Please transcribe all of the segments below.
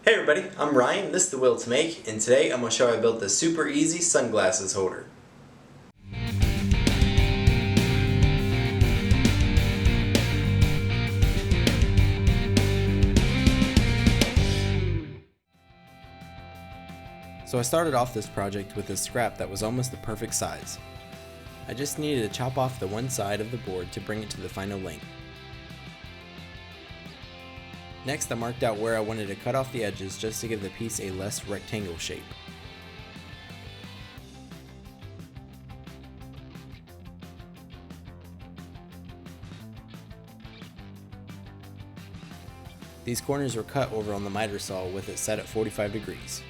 Hey everybody, I'm Ryan, this is The Will to Make, and today I'm going to show you how I built this super easy sunglasses holder. So I started off this project with a scrap that was almost the perfect size. I just needed to chop off the one side of the board to bring it to the final length. Next, I marked out where I wanted to cut off the edges just to give the piece a less rectangle shape. These corners were cut over on the miter saw with it set at 45 degrees.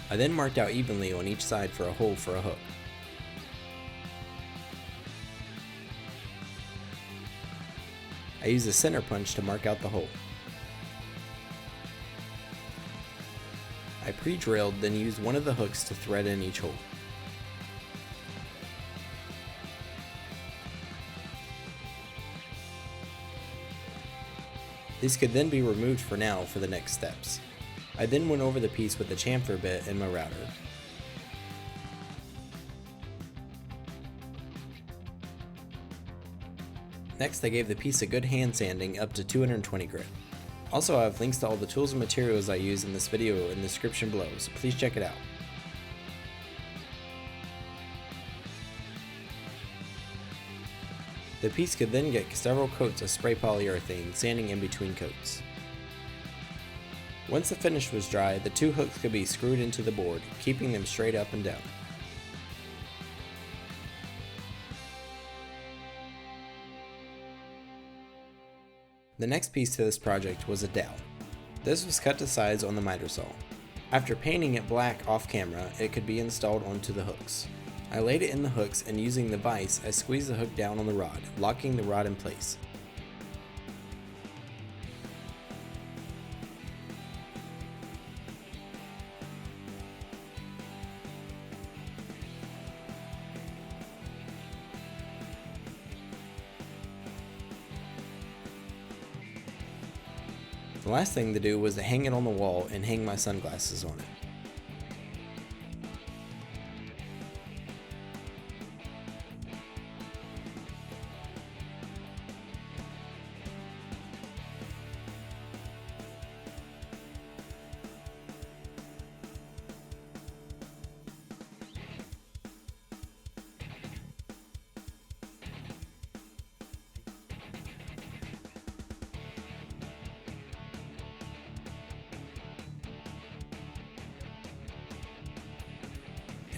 I then marked out evenly on each side for a hole for a hook. I used a center punch to mark out the hole. I pre-drilled, then used one of the hooks to thread in each hole. These could then be removed for now for the next steps. I then went over the piece with the chamfer bit and my router. Next, I gave the piece a good hand sanding up to 220 grit. Also, I have links to all the tools and materials I use in this video in the description below, so please check it out. The piece could then get several coats of spray polyurethane, sanding in between coats. Once the finish was dry, the two hooks could be screwed into the board, keeping them straight up and down. The next piece to this project was a dowel. This was cut to size on the miter saw. After painting it black off camera, it could be installed onto the hooks. I laid it in the hooks, and using the vise, I squeezed the hook down on the rod, locking the rod in place. The last thing to do was to hang it on the wall and hang my sunglasses on it.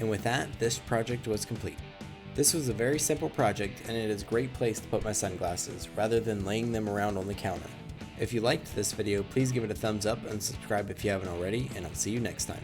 And with that, this project was complete. This was a very simple project, and it is a great place to put my sunglasses, rather than laying them around on the counter. If you liked this video, please give it a thumbs up and subscribe if you haven't already, and I'll see you next time.